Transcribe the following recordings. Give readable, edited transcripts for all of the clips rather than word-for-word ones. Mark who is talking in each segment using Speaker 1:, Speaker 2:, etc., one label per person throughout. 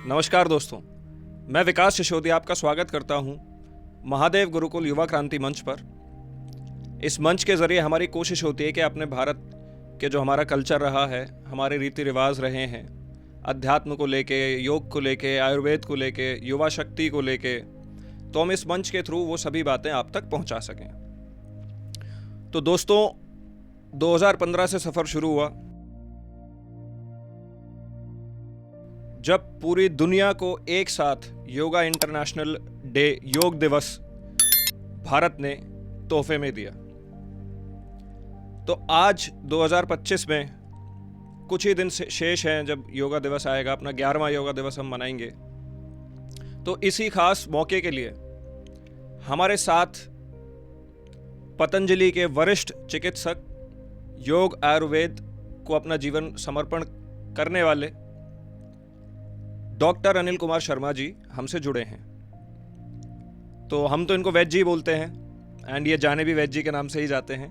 Speaker 1: नमस्कार दोस्तों, मैं विकास सिसोदिया आपका स्वागत करता हूं महादेव गुरुकुल युवा क्रांति मंच पर। इस मंच के ज़रिए हमारी कोशिश होती है कि अपने भारत के जो हमारा कल्चर रहा है, हमारे रीति रिवाज रहे हैं, अध्यात्म को लेके, योग को लेके, आयुर्वेद को लेके, युवा शक्ति को लेके, तो हम इस मंच के थ्रू वो सभी बातें आप तक पहुंचा सकें। तो दोस्तों, 2015 से सफ़र शुरू हुआ जब पूरी दुनिया को एक साथ योगा इंटरनेशनल डे, योग दिवस भारत ने तोहफे में दिया। तो आज 2025 में कुछ ही दिन शेष हैं जब योगा दिवस आएगा, अपना 11वां योगा दिवस हम मनाएंगे। तो इसी खास मौके के लिए हमारे साथ पतंजलि के वरिष्ठ चिकित्सक, योग आयुर्वेद को अपना जीवन समर्पण करने वाले डॉक्टर अनिल कुमार शर्मा जी हमसे जुड़े हैं। तो हम तो इनको वैद जी बोलते हैं एंड ये जाने भी वैद जी के नाम से ही जाते हैं।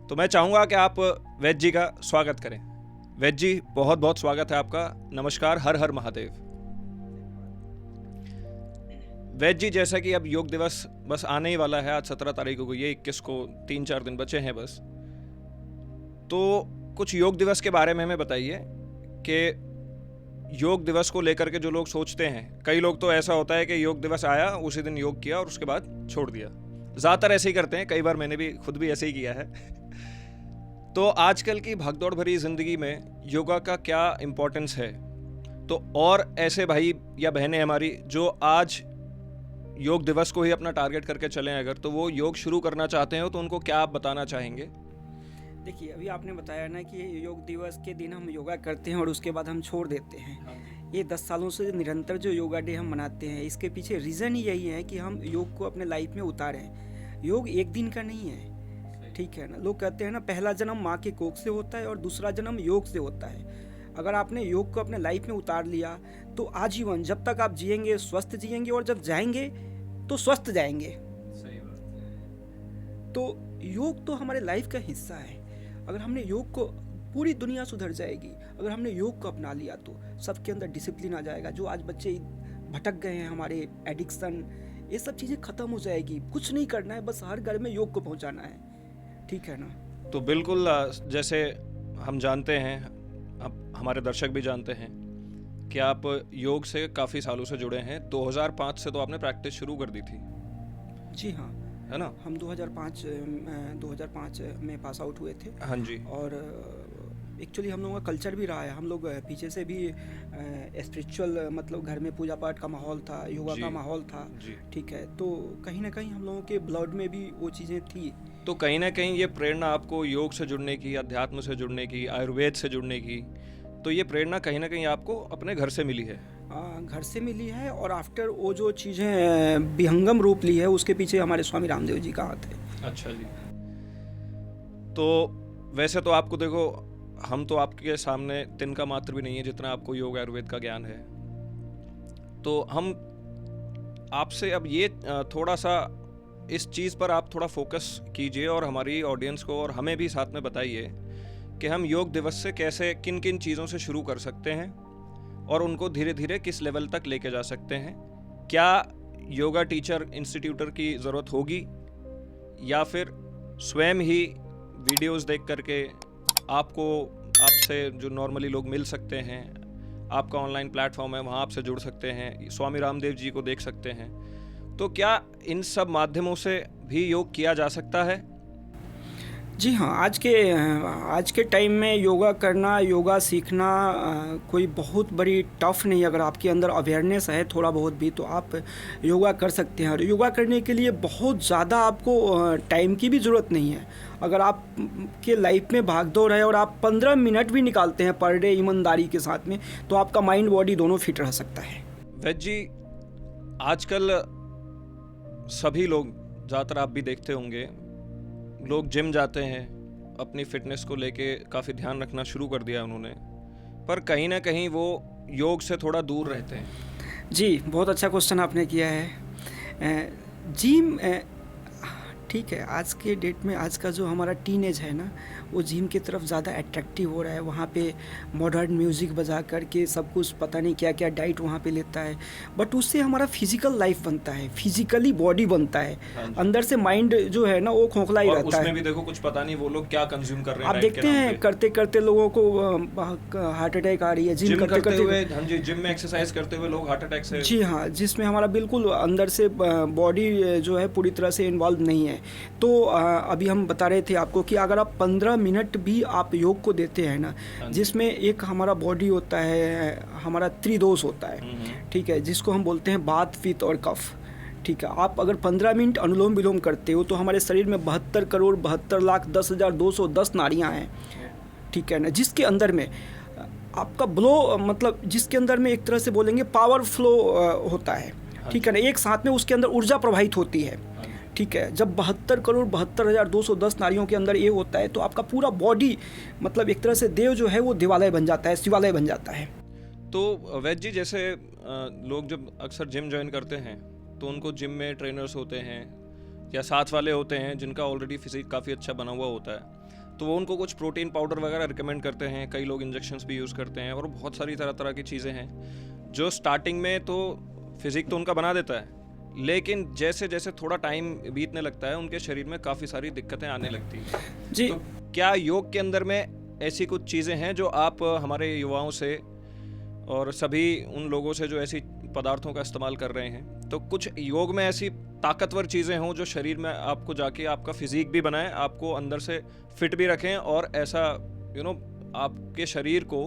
Speaker 1: तो मैं चाहूँगा कि आप वैद जी का स्वागत करें। वैद जी, बहुत बहुत स्वागत है आपका। नमस्कार, हर हर महादेव। वैद जी, जैसा कि अब योग दिवस बस आने ही वाला है, आज 17 तारीख को, ये 21 को 3-4 दिन बचे हैं बस। तो कुछ योग दिवस के बारे में हमें बताइए कि योग दिवस को लेकर के जो लोग सोचते हैं, कई लोग तो ऐसा होता है कि योग दिवस आया, उसी दिन योग किया और उसके बाद छोड़ दिया। ज़्यादातर ऐसे ही करते हैं, कई बार मैंने भी खुद भी ऐसे ही किया है। तो आजकल की भागदौड़ भरी ज़िंदगी में योगा का क्या इम्पोर्टेंस है? तो और ऐसे भाई या बहनें हमारी जो आज योग दिवस को ही अपना टारगेट करके चलें अगर, तो वो योग शुरू करना चाहते हो, तो उनको क्या आप बताना चाहेंगे?
Speaker 2: देखिए, अभी आपने बताया ना कि योग दिवस के दिन हम योगा करते हैं और उसके बाद हम छोड़ देते हैं। ये 10 सालों से निरंतर जो योगा डे हम मनाते हैं, इसके पीछे रीज़न ही यही है कि हम योग को अपने लाइफ में उतारें। योग एक दिन का नहीं है, ठीक है ना। लोग कहते हैं ना, पहला जन्म माँ के कोख से होता है और दूसरा जन्म योग से होता है। अगर आपने योग को अपने लाइफ में उतार लिया तो आजीवन जब तक आप जिएंगे स्वस्थ जिएंगे, और जब जाएंगे तो स्वस्थ जाएंगे।
Speaker 1: सही बात।
Speaker 2: तो योग तो हमारे लाइफ का हिस्सा है। अगर हमने योग को, पूरी दुनिया सुधर जाएगी अगर हमने योग को अपना लिया। तो सबके अंदर डिसिप्लिन आ जाएगा। जो आज बच्चे भटक गए हैं, हमारे एडिक्शन, ये सब चीज़ें ख़त्म हो जाएगी। कुछ नहीं करना है, बस हर घर में योग को पहुंचाना है, ठीक है ना।
Speaker 1: तो बिल्कुल, जैसे हम जानते हैं, अब हमारे दर्शक भी जानते हैं कि आप योग से काफ़ी सालों से जुड़े हैं। 2005 से तो आपने प्रैक्टिस शुरू कर दी थी।
Speaker 2: जी हाँ,
Speaker 1: है ना।
Speaker 2: हम 2005 में पास आउट हुए थे।
Speaker 1: हाँ जी।
Speaker 2: और एक्चुअली हम लोगों का कल्चर भी रहा है। हम लोग पीछे से भी स्पिरिचुअल, मतलब घर में पूजा पाठ का माहौल था, योगा का माहौल था, ठीक है। तो कहीं ना कहीं हम लोगों के ब्लड में भी वो चीज़ें थी।
Speaker 1: तो कहीं ना कहीं ये प्रेरणा आपको योग से जुड़ने की, अध्यात्म से जुड़ने की, आयुर्वेद से जुड़ने की, तो ये प्रेरणा कहीं ना कहीं आपको अपने घर से मिली है?
Speaker 2: घर से मिली है। और आफ्टर वो जो चीज़ें विहंगम रूप ली है, उसके पीछे हमारे स्वामी रामदेव जी का हाथ है। अच्छा जी।
Speaker 1: तो वैसे तो आपको देखो, हम तो आपके सामने तिनका मात्र भी नहीं है जितना आपको योग आयुर्वेद का ज्ञान है। तो हम आपसे अब ये थोड़ा सा इस चीज़ पर आप थोड़ा फोकस कीजिए और हमारी ऑडियंस को और हमें भी साथ में बताइए कि हम योग दिवस से कैसे, किन किन चीज़ों से शुरू कर सकते हैं और उनको धीरे धीरे किस लेवल तक लेके जा सकते हैं। क्या योगा टीचर, इंस्टीट्यूटर की ज़रूरत होगी, या फिर स्वयं ही वीडियोस देख करके आपसे जो नॉर्मली लोग मिल सकते हैं, आपका ऑनलाइन प्लेटफॉर्म है, वहाँ आपसे जुड़ सकते हैं, स्वामी रामदेव जी को देख सकते हैं। तो क्या इन सब माध्यमों से भी योग किया जा सकता है?
Speaker 2: जी हाँ, आज के टाइम में योगा करना, योगा सीखना कोई बहुत बड़ी टफ नहीं। अगर आपके अंदर अवेयरनेस है थोड़ा बहुत भी, तो आप योगा कर सकते हैं। और योगा करने के लिए बहुत ज़्यादा आपको टाइम की भी ज़रूरत नहीं है। अगर आप के लाइफ में भागदौड़ है और आप 15 मिनट भी निकालते हैं पर डे ईमानदारी के साथ में, तो आपका माइंड बॉडी दोनों फिट रह सकता है।
Speaker 1: वैद जी, आजकल सभी लोग, ज़्यादातर आप भी देखते होंगे, लोग जिम जाते हैं, अपनी फिटनेस को लेके काफ़ी ध्यान रखना शुरू कर दिया उन्होंने, पर कहीं ना कहीं वो योग से थोड़ा दूर रहते हैं।
Speaker 2: जी, बहुत अच्छा क्वेश्चन आपने किया है। जिम ठीक है, आज के डेट में आज का जो हमारा टीनेज है ना, वो जिम की तरफ ज़्यादा अट्रैक्टिव हो रहा है। वहाँ पे मॉडर्न म्यूज़िक बजा करके सब कुछ पता नहीं क्या क्या डाइट वहाँ पे लेता है, बट उससे हमारा फिजिकल लाइफ बनता है, फिजिकली बॉडी बनता है, अंदर से माइंड जो है ना वो खोखला ही
Speaker 1: और
Speaker 2: रहता है।
Speaker 1: उसमें भी देखो कुछ पता नहीं वो लोग क्या कंज्यूम कर रहे हैं
Speaker 2: आप
Speaker 1: डाइट के
Speaker 2: देखते
Speaker 1: नाम
Speaker 2: हैं
Speaker 1: पे।
Speaker 2: करते करते लोगों को हार्ट अटैक आ रही है,
Speaker 1: जिम
Speaker 2: करते
Speaker 1: करते हुए,
Speaker 2: करते।
Speaker 1: हाँ जी, जिम में एक्सरसाइज करते हुए लोग हार्ट अटैक से।
Speaker 2: जी हाँ, जिसमें हमारा बिल्कुल अंदर से बॉडी जो है पूरी तरह से इन्वॉल्व नहीं है। तो अभी हम बता रहे थे आपको कि अगर आप 15 मिनट भी आप योग को देते हैं ना, जिसमें एक हमारा बॉडी होता है, हमारा त्रिदोष होता है, ठीक है, जिसको हम बोलते हैं बात, पित्त और कफ। ठीक है, आप अगर 15 मिनट अनुलोम विलोम करते हो तो हमारे शरीर में 72 करोड़ 72 लाख 10,210 नाड़ियाँ हैं, ठीक है ना, जिसके अंदर में आपका ब्लो मतलब जिसके अंदर में एक तरह से बोलेंगे पावर फ्लो होता है, ठीक है ना, एक साथ में उसके अंदर ऊर्जा प्रवाहित होती है, ठीक है। जब 72 करोड़ 72,210 नाड़ियों के अंदर ये होता है तो आपका पूरा बॉडी मतलब एक तरह से देव जो है वो देवालय बन जाता है, शिवालय बन जाता है।
Speaker 1: तो वैद्य जी, जैसे लोग जब अक्सर जिम ज्वाइन करते हैं तो उनको जिम में ट्रेनर्स होते हैं या साथ वाले होते हैं जिनका ऑलरेडी फिजिक काफ़ी अच्छा बना हुआ होता है, तो वो उनको कुछ प्रोटीन पाउडर वगैरह रिकमेंड करते हैं। कई लोग इंजेक्शंस भी यूज़ करते हैं और बहुत सारी तरह तरह की चीज़ें हैं जो स्टार्टिंग में तो फिजिक तो उनका बना देता है, लेकिन जैसे जैसे थोड़ा टाइम बीतने लगता है उनके शरीर में काफ़ी सारी दिक्कतें आने लगती हैं
Speaker 2: जी।
Speaker 1: तो क्या योग के अंदर में ऐसी कुछ चीज़ें हैं जो आप हमारे युवाओं से और सभी उन लोगों से जो ऐसी पदार्थों का इस्तेमाल कर रहे हैं, तो कुछ योग में ऐसी ताकतवर चीज़ें हों जो शरीर में आपको जाके आपका फिजिक भी बनाए, आपको अंदर से फिट भी रखें और ऐसा आपके शरीर को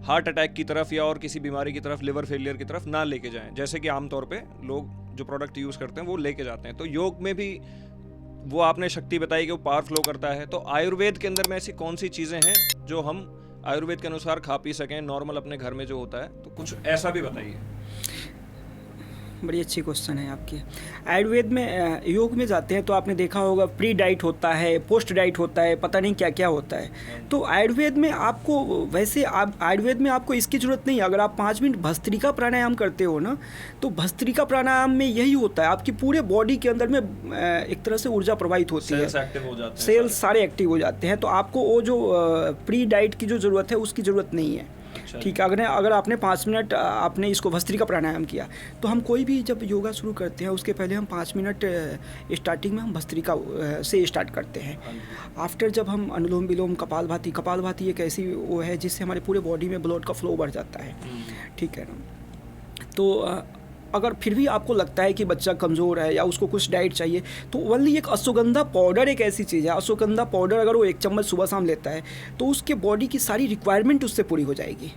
Speaker 1: हार्ट अटैक की तरफ या और किसी बीमारी की तरफ, लिवर फेलियर की तरफ ना लेके जाएं, जैसे कि आमतौर पे लोग जो प्रोडक्ट यूज़ करते हैं वो लेके जाते हैं। तो योग में भी वो आपने शक्ति बताई कि वो पावर फ्लो करता है, तो आयुर्वेद के अंदर में ऐसी कौन सी चीज़ें हैं जो हम आयुर्वेद के अनुसार खा पी सकें नॉर्मल अपने घर में जो होता है, तो कुछ ऐसा भी बताइए।
Speaker 2: बड़ी अच्छी क्वेश्चन है आपकी। आयुर्वेद में योग में जाते हैं तो आपने देखा होगा प्री डाइट होता है, पोस्ट डाइट होता है, पता नहीं क्या क्या होता है। तो आयुर्वेद में आपको वैसे आयुर्वेद में आपको इसकी ज़रूरत नहीं है। अगर आप 5 मिनट भस्त्रिका प्राणायाम करते हो ना, तो भस्त्रिका प्राणायाम में यही होता है, आपकी पूरे बॉडी के अंदर में एक तरह से ऊर्जा प्रवाहित होती है,
Speaker 1: एक्टिव हो जाते हैं,
Speaker 2: सेल्स सारे एक्टिव हो जाते हैं। तो आपको वो जो प्री डाइट की जो ज़रूरत है उसकी ज़रूरत नहीं है, ठीक है। अगर आपने 5 मिनट आपने इसको भस्त्रिका प्राणायाम किया, तो हम कोई भी जब योगा शुरू करते हैं उसके पहले हम 5 मिनट स्टार्टिंग में हम भस्त्रिका से स्टार्ट करते हैं। आफ्टर जब हम अनुलोम विलोम, कपालभाति एक ऐसी वो है जिससे हमारे पूरे बॉडी में ब्लड का फ्लो बढ़ जाता है, ठीक है ना। तो अगर फिर भी आपको लगता है कि बच्चा कमज़ोर है या उसको कुछ डाइट चाहिए, तो ओनली एक अश्वगंधा पाउडर एक ऐसी चीज़ है। अश्वगंधा पाउडर अगर वो 1 चम्मच सुबह शाम लेता है तो उसके बॉडी की सारी रिक्वायरमेंट उससे पूरी हो जाएगी,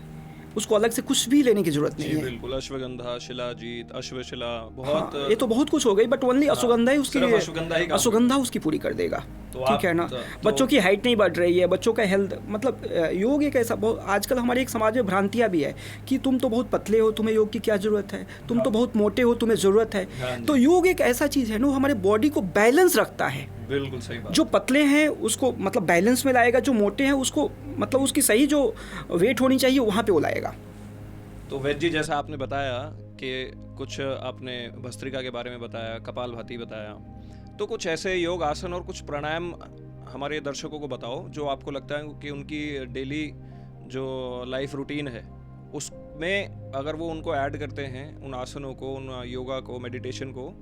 Speaker 2: उसको अलग से कुछ भी लेने की जरूरत नहीं है।
Speaker 1: बिल्कुल, अश्वगंधा, शिलाजीत, अश्वशिला, बहुत
Speaker 2: ये तो बहुत कुछ हो गई, बट ओनली अश्वगंधा ही उसकी
Speaker 1: अश्वगंधा
Speaker 2: उसकी पूरी कर देगा,
Speaker 1: तो
Speaker 2: ठीक है ना। बच्चों की हाइट नहीं बढ़ रही है, बच्चों का हेल्थ मतलब योग एक ऐसा बहुत आजकल हमारे एक समाज में भ्रांतियाँ भी है कि तुम तो बहुत पतले हो, तुम्हें योग की क्या ज़रूरत है, तुम तो बहुत मोटे हो, तुम्हें ज़रूरत है। तो योग एक ऐसा चीज़ है ना, हमारे बॉडी को बैलेंस रखता है।
Speaker 1: बिल्कुल सही बात।
Speaker 2: जो पतले हैं उसको मतलब बैलेंस में लाएगा, जो मोटे हैं उसको मतलब उसकी सही जो वेट होनी चाहिए वहाँ पे वो लाएगा।
Speaker 1: तो वैद्य जी, जैसा आपने बताया कि कुछ आपने भस्त्रिका के बारे में बताया, कपालभाति बताया, तो कुछ ऐसे योग आसन और कुछ प्राणायाम हमारे दर्शकों को बताओ जो आपको लगता है कि उनकी डेली जो लाइफ रूटीन है उसमें अगर वो उनको ऐड करते हैं, उन आसनों को, उन योगा को, मेडिटेशन को,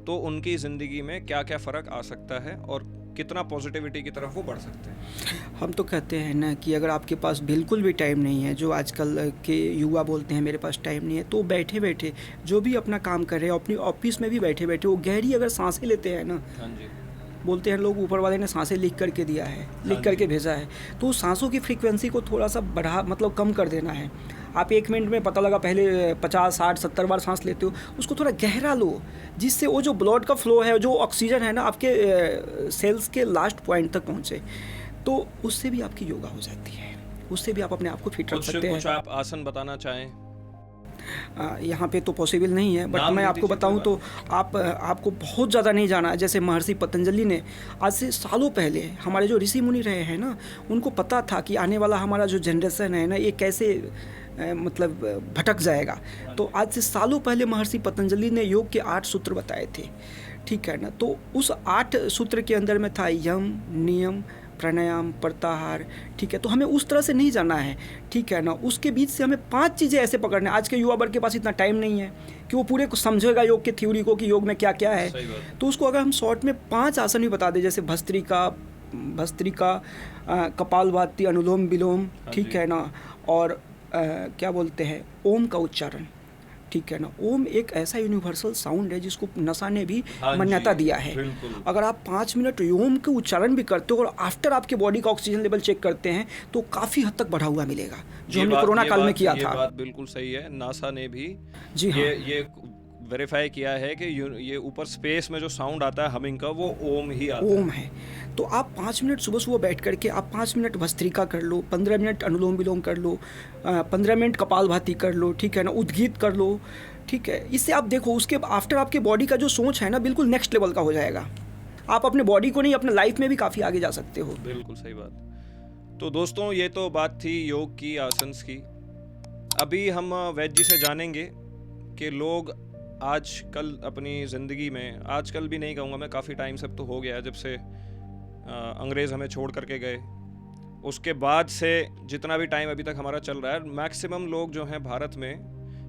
Speaker 1: तो उनकी ज़िंदगी में क्या क्या फ़र्क आ सकता है और कितना पॉजिटिविटी की तरफ वो बढ़ सकते हैं।
Speaker 2: हम तो कहते हैं ना कि अगर आपके पास बिल्कुल भी टाइम नहीं है, जो आजकल के युवा बोलते हैं मेरे पास टाइम नहीं है, तो बैठे बैठे जो भी अपना काम कर रहे हैं, अपनी ऑफिस में भी बैठे बैठे वो गहरी अगर सांसें लेते हैं ना,
Speaker 1: हाँ जी,
Speaker 2: बोलते हैं लोग ऊपर वाले ने सांसें लिख करके दिया है, लिख करके भेजा है, तो सांसों की फ्रीक्वेंसी को थोड़ा सा बढ़ा मतलब कम कर देना है। आप 1 मिनट में पता लगा पहले 50, 60, 70 बार सांस लेते हो, उसको थोड़ा गहरा लो, जिससे वो जो ब्लड का फ्लो है, जो ऑक्सीजन है ना आपके सेल्स के लास्ट पॉइंट तक पहुँचे, तो उससे भी आपकी योगा हो जाती है, उससे भी आप अपने आप को फिट रख सकते हैं।
Speaker 1: कुछ आप आसन बताना चाहें?
Speaker 2: यहाँ पे तो पॉसिबल नहीं है, बट मैं आपको बताऊँ तो आपको बहुत ज़्यादा नहीं जाना है। जैसे महर्षि पतंजलि ने आज से सालों पहले हमारे जो ऋषि मुनि रहे हैं ना, उनको पता था कि आने वाला हमारा जो जनरेशन है ना, ये कैसे मतलब भटक जाएगा। तो आज से सालों पहले महर्षि पतंजलि ने योग के 8 सूत्र बताए थे, ठीक है ना। तो उस 8 सूत्र के अंदर में था यम, नियम, प्राणायाम, प्रत्याहार, ठीक है। तो हमें उस तरह से नहीं जाना है, ठीक है ना। उसके बीच से हमें 5 चीज़ें ऐसे पकड़ना है। आज के युवा वर्ग के पास इतना टाइम नहीं है कि वो पूरे को समझेगा योग के थ्योरी को कि योग में क्या क्या है। तो उसको अगर हम शॉर्ट में 5 आसन भी बता दें, जैसे भस्त्रिका, कपालभाति, अनुलोम विलोम, ठीक है ना, और क्या बोलते हैं, ओम का उच्चारण, ठीक है ना। ओम एक ऐसा यूनिवर्सल साउंड है जिसको नसा ने भी मान्यता दिया है। अगर आप 5 मिनट ओम के उच्चारण भी करते हो और आफ्टर आपके बॉडी का ऑक्सीजन लेवल चेक करते हैं तो काफ़ी हद तक बढ़ा हुआ मिलेगा, जो हमने कोरोना काल में किया था।
Speaker 1: ये बात बिल्कुल सही है। नासा ने भी
Speaker 2: जी हाँ,
Speaker 1: ये वेरीफाई किया है कि ये ऊपर स्पेस में जो साउंड आता है हमिंग का, वो ओम ही आता है।
Speaker 2: ओम है। तो आप 5 मिनट सुबह सुबह बैठ करके आप 5 मिनट भस्त्रिका कर लो, 15 मिनट अनुलोम विलोम कर लो, 15 मिनट कपालभाति कर लो, ठीक है ना, उद्गीत कर लो, ठीक है। इससे आप देखो उसके आफ्टर आपके बॉडी का जो सोच है ना बिल्कुल नेक्स्ट लेवल का हो जाएगा। आप अपने बॉडी को नहीं, अपने लाइफ में भी काफ़ी आगे जा सकते हो।
Speaker 1: बिल्कुल सही बात। तो दोस्तों, ये तो बात थी योग की, आसन्स की। अभी हम वैद्य जी से जानेंगे कि लोग आजकल अपनी ज़िंदगी में, आजकल भी नहीं कहूँगा मैं, काफ़ी टाइम से अब तो हो गया जब से अंग्रेज़ हमें छोड़ करके गए, उसके बाद से जितना भी टाइम अभी तक हमारा चल रहा है, मैक्सिमम लोग जो हैं भारत में,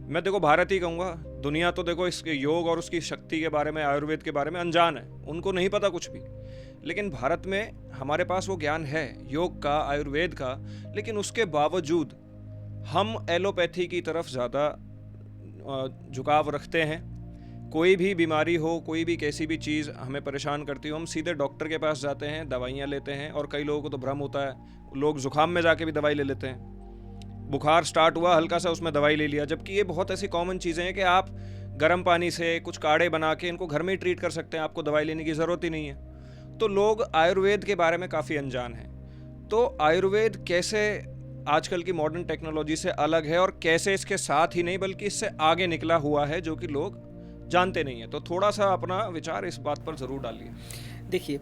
Speaker 1: मैं देखो भारत ही कहूँगा, दुनिया तो देखो इसके योग और उसकी शक्ति के बारे में, आयुर्वेद के बारे में अनजान है, उनको नहीं पता कुछ भी। लेकिन भारत में हमारे पास वो ज्ञान है योग का, आयुर्वेद का, लेकिन उसके बावजूद हम एलोपैथी की तरफ ज़्यादा झुकाव रखते हैं। कोई भी बीमारी हो, कोई भी कैसी भी चीज़ हमें परेशान करती हो, हम सीधे डॉक्टर के पास जाते हैं, दवाइयाँ लेते हैं। और कई लोगों को तो भ्रम होता है, लोग जुकाम में जाके भी दवाई ले लेते हैं। बुखार स्टार्ट हुआ हल्का सा, उसमें दवाई ले लिया, जबकि ये बहुत ऐसी कॉमन चीज़ें हैं कि आप गर्म पानी से कुछ काढ़े बना के इनको घर में ही ट्रीट कर सकते हैं, आपको दवाई लेने की ज़रूरत ही नहीं है। तो लोग आयुर्वेद के बारे में काफ़ी अनजान हैं। तो आयुर्वेद कैसे आजकल की मॉडर्न टेक्नोलॉजी से अलग है, और कैसे इसके साथ ही नहीं बल्कि इससे आगे निकला हुआ है, जो कि लोग जानते नहीं है। तो थोड़ा सा अपना विचार इस बात पर ज़रूर डालिए।
Speaker 2: देखिए,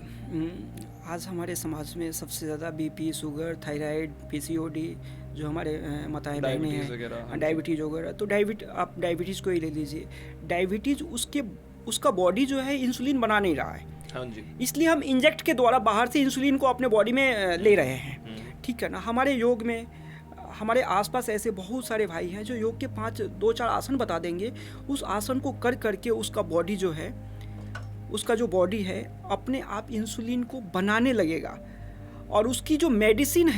Speaker 2: आज हमारे समाज में सबसे ज़्यादा बीपी, शुगर, थायराइड, पीसीओडी, जो हमारे माताएं बहनें हैं, डायबिटीज़ वगैरह, तो आप डायबिटीज़ को ही ले लीजिए। डायबिटीज़ उसका बॉडी जो है इंसुलिन बना नहीं रहा है।
Speaker 1: हाँ जी।
Speaker 2: इसलिए हम इंजेक्ट के द्वारा बाहर से इंसुलिन को अपने बॉडी में ले रहे हैं, ठीक है ना। हमारे योग में हमारे आसपास ऐसे बहुत सारे भाई हैं जो योग के 2-4 आसन बता देंगे। उस आसन को कर करके उसका बॉडी जो है, उसका जो बॉडी है अपने आप इंसुलिन को बनाने लगेगा, और उसकी जो मेडिसिन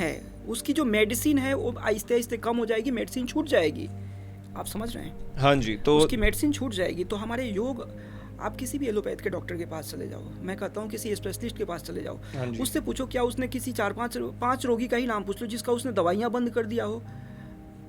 Speaker 2: है वो आहिस्ते आहिस्ते कम हो जाएगी, मेडिसिन छूट जाएगी। आप समझ रहे हैं?
Speaker 1: हाँ जी। तो
Speaker 2: उसकी मेडिसिन छूट जाएगी। तो हमारे योग, आप किसी भी एलोपैथ के डॉक्टर के पास चले जाओ, मैं कहता हूँ किसी स्पेशलिस्ट के पास चले जाओ, उससे पूछो क्या उसने किसी 4-5 रोगी का ही नाम पूछ लो जिसका उसने दवाइयाँ बंद कर दिया हो।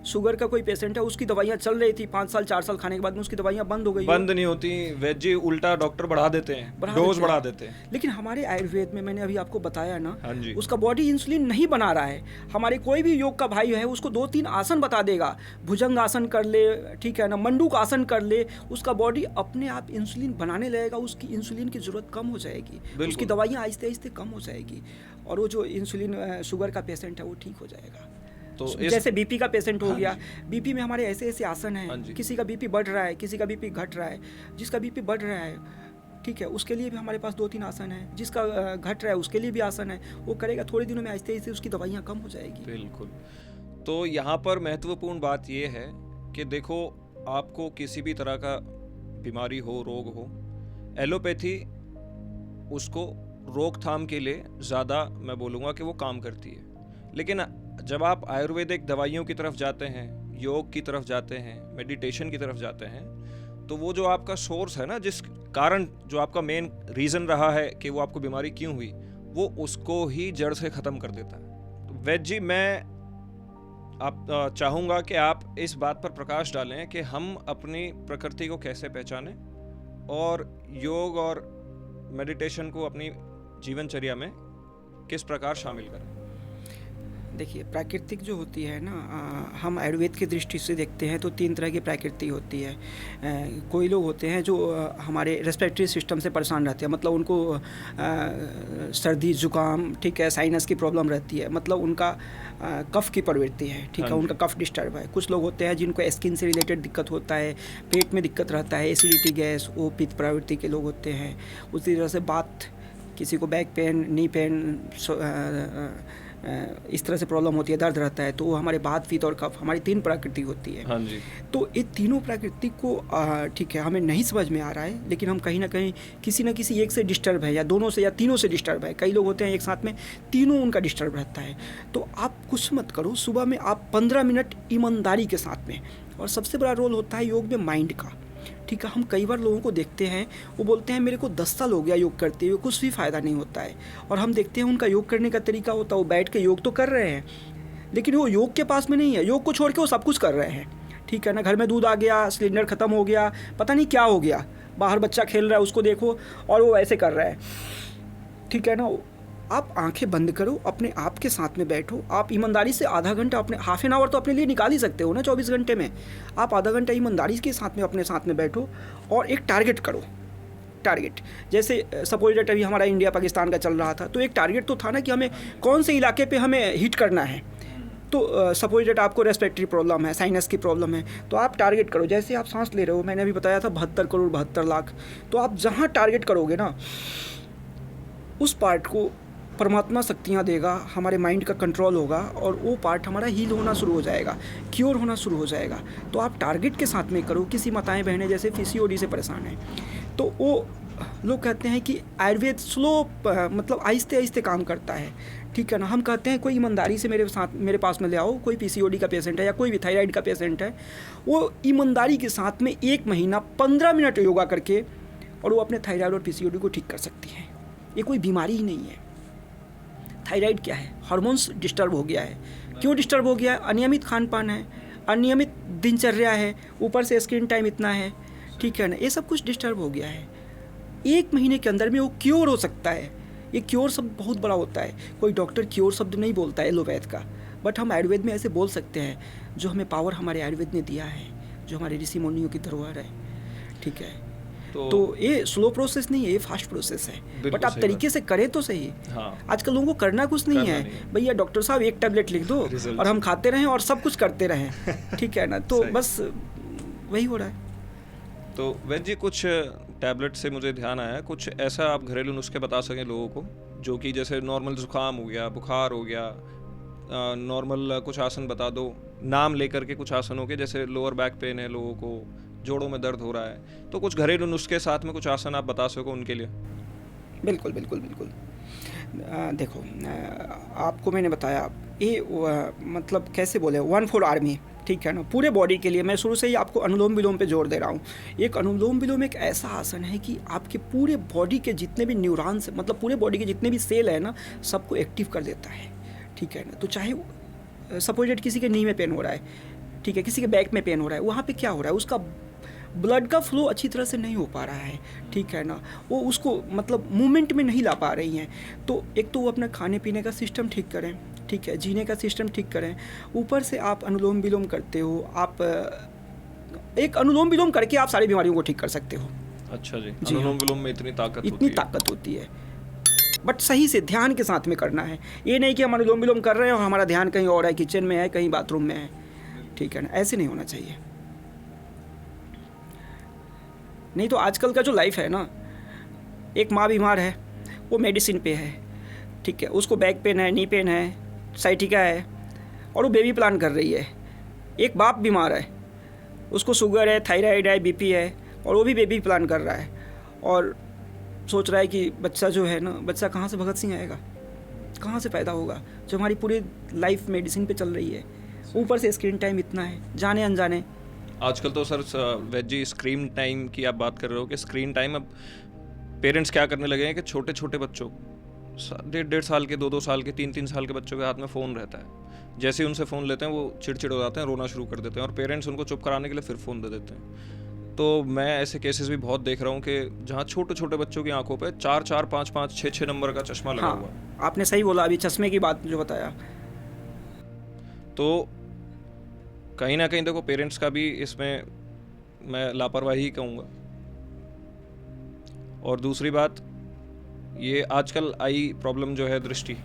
Speaker 2: शुगर का कोई पेशेंट है, उसकी दवाइयाँ चल रही थी, 5 साल 4 साल खाने के बाद में उसकी दवाइयाँ बंद हो गई।
Speaker 1: बंद नहीं होती, वैद्य जी उल्टा डॉक्टर बढ़ा देते हैं, डोज बढ़ा देते हैं।
Speaker 2: लेकिन हमारे आयुर्वेद में, मैंने अभी आपको बताया ना,
Speaker 1: हाँ जी,
Speaker 2: उसका बॉडी इंसुलिन नहीं बना रहा है। हमारे कोई भी योग का भाई है उसको 2-3 आसन बता देगा, भुजंग आसन कर ले, ठीक है ना, मंडूक आसन कर ले, उसका बॉडी अपने आप इंसुलिन बनाने लगेगा, उसकी इंसुलिन की जरूरत कम हो जाएगी, उसकी दवाइयाँ आहिस्ते आहिस्ते कम हो जाएगी, और वो जो इंसुलिन शुगर का पेशेंट है वो ठीक हो जाएगा। तो जैसे बीपी का पेशेंट हो गया, बीपी में हमारे ऐसे ऐसे आसन हैं, किसी का बीपी बढ़ रहा है, किसी का बीपी घट रहा है, जिसका बीपी बढ़ रहा है, ठीक है, उसके लिए भी हमारे पास 2-3 आसन है, जिसका घट रहा है उसके लिए भी आसन है, वो करेगा, थोड़े दिनों में आहिस्ते आहिस्ते उसकी दवाइयाँ कम हो जाएगी।
Speaker 1: बिल्कुल। तो यहाँ पर महत्वपूर्ण बात ये है कि देखो, आपको किसी भी तरह का बीमारी हो, रोग हो, एलोपैथी उसको रोकथाम के लिए ज़्यादा मैं बोलूँगा कि वो काम करती है। लेकिन जब आप आयुर्वेदिक दवाइयों की तरफ जाते हैं, योग की तरफ जाते हैं, मेडिटेशन की तरफ जाते हैं, तो वो जो आपका सोर्स है ना, जिस कारण जो आपका मेन रीज़न रहा है कि वो आपको बीमारी क्यों हुई, वो उसको ही जड़ से ख़त्म कर देता है। तो वैद्य जी, मैं आप चाहूँगा कि आप इस बात पर प्रकाश डालें कि हम अपनी प्रकृति को कैसे पहचानें और योग और मेडिटेशन को अपनी जीवनचर्या में किस प्रकार शामिल करें।
Speaker 2: देखिए, प्राकृतिक जो होती है ना, हम आयुर्वेद की दृष्टि से देखते हैं तो 3 तरह की प्राकृतिक होती है। कोई लोग होते हैं जो हमारे रेस्पिरेटरी सिस्टम से परेशान रहते हैं, मतलब उनको सर्दी जुकाम, ठीक है, साइनस की प्रॉब्लम रहती है, मतलब उनका कफ की प्रवृत्ति है, ठीक है, उनका कफ डिस्टर्ब है। कुछ लोग होते हैं जिनको स्किन से रिलेटेड दिक्कत होता है, पेट में दिक्कत रहता है, एसिडिटी गैस, वो पित्त प्रवृत्ति के लोग होते हैं। उसी तरह से बात, किसी को बैक पेन, नी पेन, इस तरह से प्रॉब्लम होती है, दर्द रहता है, तो वो हमारे बात, पित्त और कफ, हमारी 3 प्रकृति होती है।
Speaker 1: हाँ जी।
Speaker 2: तो ये तीनों प्रकृति को ठीक है, हमें नहीं समझ में आ रहा है, लेकिन हम कहीं ना कहीं किसी न किसी एक से डिस्टर्ब है, या दोनों से या तीनों से डिस्टर्ब है। कई लोग होते हैं एक साथ में तीनों उनका डिस्टर्ब रहता है। तो आप कुछ मत करो, सुबह में आप 15 मिनट ईमानदारी के साथ में, और सबसे बड़ा रोल होता है योग में माइंड का, ठीक है। हम कई बार लोगों को देखते हैं, वो बोलते हैं मेरे को 10 साल हो गया योग करते हुए, कुछ भी फ़ायदा नहीं होता है। और हम देखते हैं उनका योग करने का तरीका होता है, वो बैठ के योग तो कर रहे हैं, लेकिन वो योग के पास में नहीं है, योग को छोड़ के वो सब कुछ कर रहे हैं, ठीक है ना। घर में दूध आ गया, सिलेंडर ख़त्म हो गया, पता नहीं क्या हो गया, बाहर बच्चा खेल रहा है उसको देखो, और वो ऐसे कर रहा है, ठीक है ना। आप आंखें बंद करो, अपने आप के साथ में बैठो, आप ईमानदारी से आधा घंटा, अपने हाफ एन आवर तो अपने लिए निकाल ही सकते हो ना 24 घंटे में। आप आधा घंटा ईमानदारी के साथ में अपने साथ में बैठो और एक टारगेट करो। टारगेट जैसे सपोज डेट अभी हमारा इंडिया पाकिस्तान का चल रहा था, तो एक टारगेट तो था ना कि हमें कौन से इलाके पे हमें हिट करना है। तो सपोज डेट आपको रेस्पिरेटरी प्रॉब्लम है, साइनस की प्रॉब्लम है, तो आप टारगेट करो। जैसे आप सांस ले रहे हो, मैंने अभी बताया था 72 करोड़ 72 लाख, तो आप जहाँ टारगेट करोगे ना, उस पार्ट को परमात्मा शक्तियाँ देगा, हमारे माइंड का कंट्रोल होगा, और वो पार्ट हमारा हील होना शुरू हो जाएगा, क्योर होना शुरू हो जाएगा। तो आप टारगेट के साथ में करो। किसी माताएं बहनें जैसे पीसीओडी से परेशान हैं, तो वो लोग कहते हैं कि आयुर्वेद स्लो, मतलब आहिस्ते आहिस्ते काम करता है, ठीक है ना। हम कहते हैं कोई ईमानदारी से मेरे पास में ले आओ, कोई पीसीओडी का पेशेंट है या कोई भी थायराइड का पेशेंट है, वो ईमानदारी के साथ में 1 महीना 15 मिनट योगा करके, और वो अपने थायराइड और पीसीओडी को ठीक कर सकती हैं। ये कोई बीमारी ही नहीं है। थायराइड क्या है? हार्मोन्स डिस्टर्ब हो गया है। क्यों डिस्टर्ब हो गया है? अनियमित खान पान है, अनियमित दिनचर्या है, ऊपर से स्क्रीन टाइम इतना है, ठीक है ना। ये सब कुछ डिस्टर्ब हो गया है। 1 महीने के अंदर में वो क्योर हो सकता है। ये क्योर शब्द बहुत बड़ा होता है, कोई डॉक्टर क्योर शब्द नहीं बोलता है एलोपैथ का, बट हम आयुर्वेद में ऐसे बोल सकते हैं, जो हमें पावर हमारे आयुर्वेद ने दिया है, जो हमारे ऋषि मुनियों की धरोहर है, ठीक है। तो ये स्लो प्रोसेस नहीं है, ये फास्ट प्रोसेस है, बट आप तरीके से करें तो सही।
Speaker 1: हाँ।
Speaker 2: आजकल लोगों को करना कुछ नहीं है, भैया डॉक्टर साहब एक टैबलेट लिख दो और हम खाते रहें और सब कुछ करते रहें, ठीक है ना। तो बस वही हो रहा है।
Speaker 1: तो वैद्य जी, कुछ टैबलेट से मुझे ध्यान आया, कुछ ऐसा आप घरेलू नुस्खे बता सकें लोगों को, जो कि जैसे नॉर्मल जुकाम हो गया, बुखार हो गया, नॉर्मल कुछ आसन बता दो, नाम लेकर के कुछ आसनों के, जैसे लोअर बैक पेन है लोगों को, जोड़ों में दर्द हो रहा है, तो कुछ घरेलू नुस्खे साथ में कुछ आसन आप बता सको उनके लिए।
Speaker 2: बिल्कुल बिल्कुल बिल्कुल। देखो, आपको मैंने बताया ये मतलब कैसे बोले, 1 फॉर आर्मी, ठीक है ना। पूरे बॉडी के लिए मैं शुरू से ही आपको अनुलोम विलोम पे जोर दे रहा हूँ। एक अनुलोम विलोम एक ऐसा आसन है कि आपके पूरे बॉडी के जितने भी न्यूरॉन्स, मतलब पूरे बॉडी के जितने भी सेल है ना, सबको एक्टिव कर देता है, ठीक है ना। तो चाहे सपोज किसी के नी में पेन हो रहा है, ठीक है, किसी के बैक में पेन हो रहा है, वहाँ पे क्या हो रहा है, उसका ब्लड का फ्लो अच्छी तरह से नहीं हो पा रहा है, ठीक है ना। वो उसको मतलब मूवमेंट में नहीं ला पा रही हैं। तो एक तो वो अपना खाने पीने का सिस्टम ठीक करें, ठीक है, जीने का सिस्टम ठीक करें। ऊपर से आप अनुलोम विलोम करते हो, आप एक अनुलोम विलोम करके आप सारी बीमारियों को ठीक कर सकते हो।
Speaker 1: अच्छा जी, अनुलोम विलोम में इतनी
Speaker 2: ताकत होती है, बट सही से ध्यान के साथ में करना है। ये नहीं कि हम अनुलोम विलोम कर रहे हैं और हमारा ध्यान कहीं और है, किचन में है, कहीं बाथरूम में है, ठीक है ना। ऐसे नहीं होना चाहिए। नहीं तो आजकल का जो लाइफ है ना, एक माँ बीमार है, वो मेडिसिन पे है, ठीक है, उसको बैक पेन है, नी पेन है, साइटिका है, और वो बेबी प्लान कर रही है। एक बाप बीमार है, उसको शुगर है, थायराइड है, बीपी है, और वो भी बेबी प्लान कर रहा है, और सोच रहा है कि बच्चा जो है ना, बच्चा कहाँ से भगत सिंह आएगा, कहाँ से पैदा होगा, जो हमारी पूरी लाइफ मेडिसिन पे चल रही है। ऊपर से स्क्रीन टाइम इतना है, जाने अनजाने।
Speaker 1: आजकल तो सर वैद्य जी, स्क्रीन टाइम की आप बात कर रहे हो कि स्क्रीन टाइम, अब पेरेंट्स क्या करने लगे हैं कि छोटे छोटे बच्चों, 1.5 साल के, 2-2 साल के, 3-3 साल के बच्चों के हाथ में फ़ोन रहता है। जैसे ही उनसे फ़ोन लेते हैं वो चिड़चिड़ हो जाते हैं, रोना शुरू कर देते हैं, और पेरेंट्स उनको चुप कराने के लिए फिर फ़ोन दे देते हैं। तो मैं ऐसे केसेस भी बहुत देख रहा हूँ कि जहाँ छोटे छोटे बच्चों की आंखों पे 4-4, 5-5, 6-6 नंबर का चश्मा लगा हुआ है।
Speaker 2: आपने सही बोला, अभी चश्मे की बात जो बताया,
Speaker 1: तो कहीं ना कहीं देखो पेरेंट्स का भी इसमें मैं लापरवाही ही कहूँगा। और दूसरी बात, ये आजकल आई प्रॉब्लम जो है दृष्टि,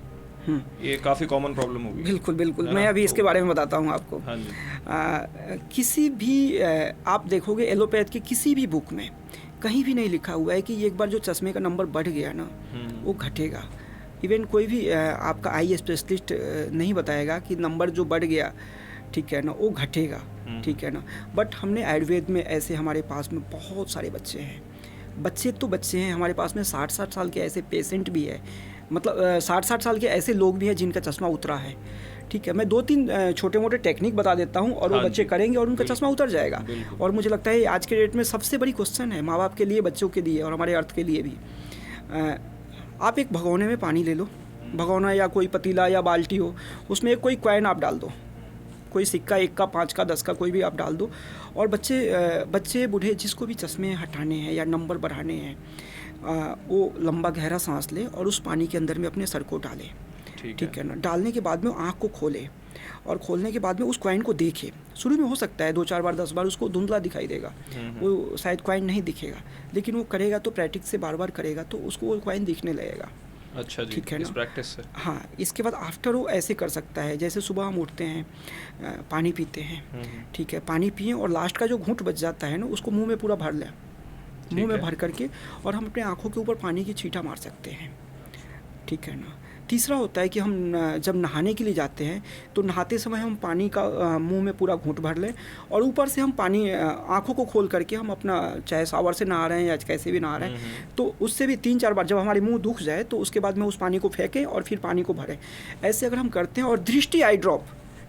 Speaker 1: ये काफ़ी कॉमन प्रॉब्लम होगी।
Speaker 2: बिल्कुल बिल्कुल, मैं अभी इसके बारे में बताता हूँ आपको।
Speaker 1: हाँ जी।
Speaker 2: किसी भी आप देखोगे एलोपैथ की किसी भी बुक में कहीं भी नहीं लिखा हुआ है कि एक बार जो चश्मे का नंबर बढ़ गया ना वो घटेगा। इवन कोई भी आपका आई स्पेशलिस्ट नहीं बताएगा कि नंबर जो बढ़ गया, ठीक है ना, वो घटेगा, ठीक है ना। बट हमने आयुर्वेद में ऐसे हमारे पास में बहुत सारे बच्चे हैं, बच्चे तो बच्चे हैं, हमारे पास में 60-60 साल के ऐसे पेशेंट भी है, मतलब 60-60 साल के ऐसे लोग भी हैं जिनका चश्मा उतरा है, ठीक है। मैं 2-3 छोटे मोटे टेक्निक बता देता हूँ और वो बच्चे करेंगे और उनका चश्मा उतर जाएगा। और मुझे लगता है आज के डेट में सबसे बड़ी क्वेश्चन है माँ बाप के लिए, बच्चों के लिए और हमारे अर्थ के लिए भी। आप एक भगोने में पानी ले लो, भगोना या कोई पतीला या बाल्टी हो, उसमें एक कोई कॉइन आप डाल दो, कोई सिक्का 1 का 5 का 10 का कोई भी आप डाल दो, और बच्चे बूढ़े जिसको भी चश्मे हटाने हैं या नंबर बढ़ाने हैं, वो लंबा गहरा सांस ले और उस पानी के अंदर में अपने सर को डाले, ठीक है ना। डालने के बाद में आँख को खोले और खोलने के बाद में उस कॉइन को देखे। शुरू में हो सकता है 2-4 बार 10 बार उसको धुंधला दिखाई देगा, वो शायद कॉइन नहीं दिखेगा, लेकिन वो करेगा तो प्रैक्टिस से बार बार करेगा तो उसको वो कॉइन दिखने लगेगा।
Speaker 1: अच्छा जी,
Speaker 2: ठीक है ना,
Speaker 1: इस प्रैक्टिस से।
Speaker 2: हाँ, इसके बाद आफ्टर वो ऐसे कर सकता है, जैसे सुबह हम उठते हैं, पानी पीते हैं, ठीक है, पानी पिए और लास्ट का जो घूंट बच जाता है ना उसको मुंह में पूरा भर लें, मुंह में भर करके, और हम अपने आँखों के ऊपर पानी की छींटा मार सकते हैं, ठीक है ना। तीसरा होता है कि हम जब नहाने के लिए जाते हैं तो नहाते समय हम पानी का मुंह में पूरा घूंट भर लें और ऊपर से हम पानी आँखों को खोल करके हम अपना, चाहे शावर से नहा रहे हैं या कैसे भी नहा रहे हैं, तो उससे भी 3-4 बार जब हमारे मुंह दुख जाए तो उसके बाद में उस पानी को फेंकें और फिर पानी को भरें। ऐसे अगर हम करते हैं, और दृष्टि आई ड्रॉप,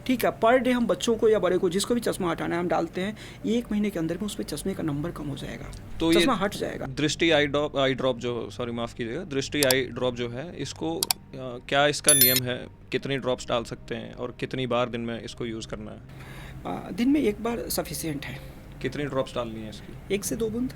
Speaker 2: ठीक है, पर डे हम बच्चों को या बड़े को जिसको भी चश्मा हटाना है हम डालते हैं, 1 महीने के अंदर में उस पर चश्मे का नंबर कम हो जाएगा, तो चश्मा हट जाएगा।
Speaker 1: दृष्टि आई ड्रॉप जो, सॉरी माफ़ कीजिएगा, दृष्टि आई ड्रॉप जो है, इसको क्या इसका नियम है, कितनी ड्रॉप्स डाल सकते हैं और कितनी बार दिन में इसको यूज़ करना है?
Speaker 2: दिन में 1 बार सफिशिएंट है।
Speaker 1: कितनी ड्रॉप्स डालनी है इसकी?
Speaker 2: 1 से 2 बूंद,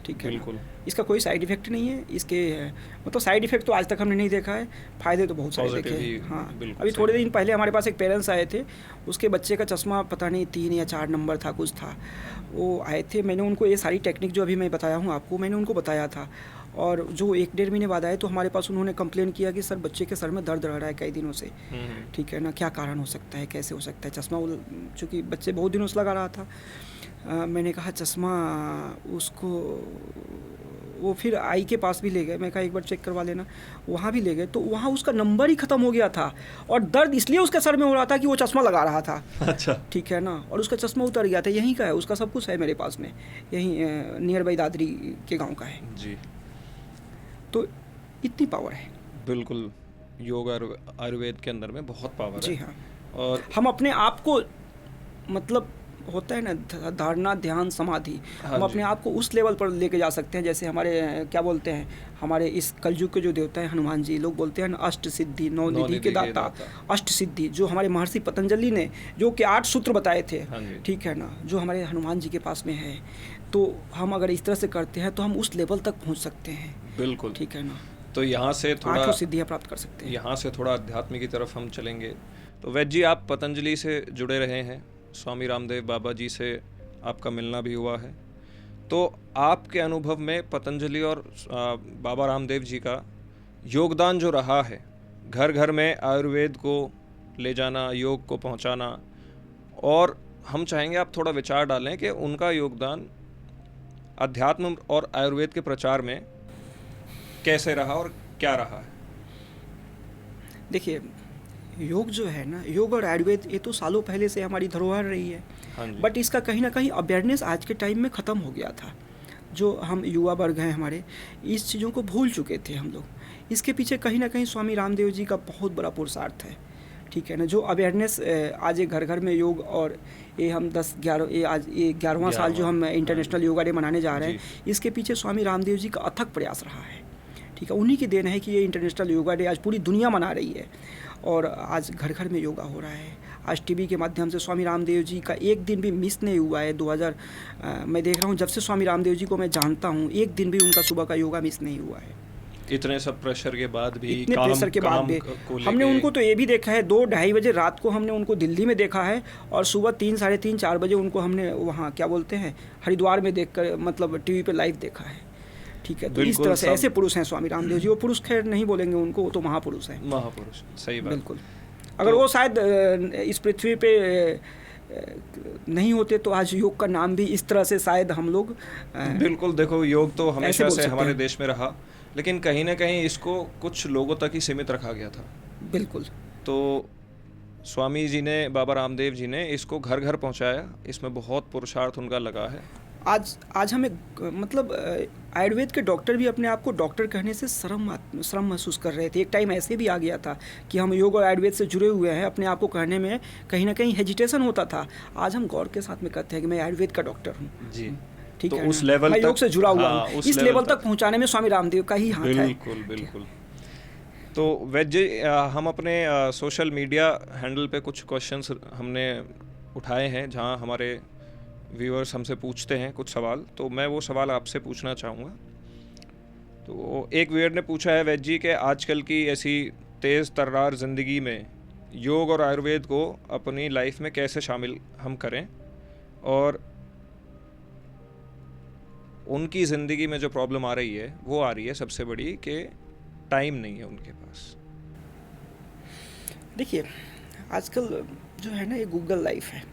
Speaker 2: ठीक है।
Speaker 1: बिल्कुल।
Speaker 2: इसका कोई साइड इफेक्ट नहीं है, इसके मतलब साइड इफेक्ट तो आज तक हमने नहीं देखा है, फ़ायदे तो बहुत सारे देखे हैं। हाँ, अभी थोड़े दिन पहले हमारे पास एक पेरेंट्स आए थे, उसके बच्चे का चश्मा पता नहीं 3 या 4 नंबर था, कुछ था, वो आए थे, मैंने उनको ये सारी टेक्निक जो अभी मैं बताया हूँ आपको, मैंने उनको बताया था, और जो 1-1.5 महीने बाद आए तो हमारे पास उन्होंने कंप्लेन किया कि सर बच्चे के सर में दर्द रह रहा है कई दिनों से, ठीक है ना, क्या कारण हो सकता है, कैसे हो सकता है। चश्मा चूँकि बच्चे बहुत दिनों से लगा रहा था, मैंने कहा चश्मा उसको, वो फिर आई के पास भी ले गए, मैं कहा एक बार चेक करवा लेना, वहाँ भी ले गए तो वहाँ उसका नंबर ही ख़त्म हो गया था, और दर्द इसलिए उसके सर में हो रहा था कि वो चश्मा लगा रहा था।
Speaker 1: अच्छा,
Speaker 2: ठीक है ना, और उसका चश्मा उतर गया था, यहीं का है, उसका सब कुछ है मेरे पास में, यहीं नियर बाई दादरी के गाँव का है
Speaker 1: जी।
Speaker 2: तो इतनी पावर है।
Speaker 1: बिल्कुल, योग आयुर्वेद के अंदर में बहुत पावर है।
Speaker 2: जी हाँ,
Speaker 1: और
Speaker 2: हम अपने आप को, मतलब होता है ना धारणा, ध्यान, समाधि, हम अपने आप को उस लेवल पर लेके जा सकते हैं। जैसे हमारे क्या बोलते हैं, हमारे इस कलयुग के जो देवता हैं हनुमान जी, लोग बोलते हैं ना अष्ट सिद्धि, 9 निधि के दाता, अष्ट सिद्धि, जो हमारे महर्षि पतंजलि ने जो कि 8 सूत्र बताए थे, ठीक है ना, जो हमारे हनुमान जी के पास में है, तो हम अगर इस तरह से करते हैं तो हम उस लेवल तक पहुँच सकते हैं।
Speaker 1: बिल्कुल,
Speaker 2: ठीक है ना,
Speaker 1: तो यहाँ से थोड़ा
Speaker 2: 8 सिद्धियाँ प्राप्त कर सकते हैं।
Speaker 1: यहाँ से थोड़ा अध्यात्म की तरफ हम चलेंगे। तो वैद्य जी, आप पतंजलि से जुड़े रहे हैं, स्वामी रामदेव बाबा जी से आपका मिलना भी हुआ है, तो आपके अनुभव में पतंजलि और बाबा रामदेव जी का योगदान जो रहा है, घर घर में आयुर्वेद को ले जाना, योग को पहुंचाना, और हम चाहेंगे आप थोड़ा विचार डालें कि उनका योगदान अध्यात्म और आयुर्वेद के प्रचार में कैसे रहा और क्या रहा है।
Speaker 2: देखिए, योग जो है ना, योग और आयुर्वेद ये तो सालों पहले से हमारी धरोहर रही है, बट इसका कहीं ना कहीं अवेयरनेस आज के टाइम में ख़त्म हो गया था। जो हम युवा वर्ग हैं हमारे, इस चीज़ों को भूल चुके थे हम लोग। इसके पीछे कहीं ना कहीं स्वामी रामदेव जी का बहुत बड़ा पुरुषार्थ है, ठीक है ना, जो अवेयरनेस आज एक घर घर में योग, और ये हम 11वां साल जो हम इंटरनेशनल योगा डे मनाने जा रहे हैं, इसके पीछे स्वामी रामदेव जी का अथक प्रयास रहा है, ठीक है। उन्हीं की देन है कि ये इंटरनेशनल योगा डे आज पूरी दुनिया मना रही है, और आज घर घर में योगा हो रहा है। आज टीवी के माध्यम से स्वामी रामदेव जी का एक दिन भी मिस नहीं हुआ है। 2000 मैं देख रहा हूँ, जब से स्वामी रामदेव जी को मैं जानता हूँ, एक दिन भी उनका सुबह का योगा मिस नहीं हुआ है।
Speaker 1: इतने सब प्रेशर के बाद भी,
Speaker 2: इतने प्रेशर के बाद भी हमने उनको तो ये भी देखा है 2-2:30 बजे रात को हमने उनको दिल्ली में देखा है, और सुबह 3, साढ़े 3, 4 बजे उनको हमने वहाँ क्या बोलते हैं हरिद्वार में देखकर, मतलब टीवी पे लाइव देखा है। ठीक है, तो इस तरह से ऐसे पुरुष हैं स्वामी रामदेव जी। वो पुरुष खैर नहीं बोलेंगे उनको, वो तो महापुरुष हैं।
Speaker 1: महापुरुष, सही बात।
Speaker 2: बिल्कुल। अगर वो शायद इस पृथ्वी पे नहीं होते तो आज योग का नाम भी इस तरह से शायद हम लोग
Speaker 1: बिल्कुल। देखो, योग तो हमेशा से हमारे
Speaker 2: हैं।
Speaker 1: देश में रहा, लेकिन कहीं ना कहीं इसको कुछ लोगों तक ही सीमित रखा गया था।
Speaker 2: बिल्कुल।
Speaker 1: तो स्वामी जी ने, बाबा रामदेव जी ने इसको घर घर पहुंचाया। इसमें बहुत पुरुषार्थ उनका लगा है।
Speaker 2: आज हमें मतलब आयुर्वेद के डॉक्टर भी अपने आप को डॉक्टर कहने से शर्म महसूस कर रहे थे। एक टाइम ऐसे भी आ गया था कि हम योग और आयुर्वेद से जुड़े हुए हैं, अपने आप को कहने में कहीं ना कहीं हेजिटेशन होता था। आज हम गौर के साथ में कहते हैं कि मैं आयुर्वेद का डॉक्टर हूँ
Speaker 1: जी।
Speaker 2: ठीक
Speaker 1: तो
Speaker 2: है,
Speaker 1: उस लेवल
Speaker 2: मैं योग
Speaker 1: तक,
Speaker 2: से जुड़ा हुआ
Speaker 1: हाँ,
Speaker 2: हूँ। इस लेवल तक पहुँचाने में स्वामी रामदेव का ही हाथ है।
Speaker 1: बिल्कुल बिल्कुल। तो वैद्य जी, हम अपने सोशल मीडिया हैंडल पे कुछ क्वेश्चंस हमने उठाए हैं, जहां हमारे व्यूअर्स हमसे पूछते हैं कुछ सवाल। तो मैं वो सवाल आपसे पूछना चाहूँगा। तो एक व्यूअर ने पूछा है वैद्य जी कि आजकल की ऐसी तेज़ तर्रार ज़िंदगी में योग और आयुर्वेद को अपनी लाइफ में कैसे शामिल हम करें, और उनकी ज़िंदगी में जो प्रॉब्लम आ रही है वो आ रही है सबसे बड़ी कि टाइम नहीं है उनके पास।
Speaker 2: देखिए, आजकल जो है ना ये गूगल लाइफ है,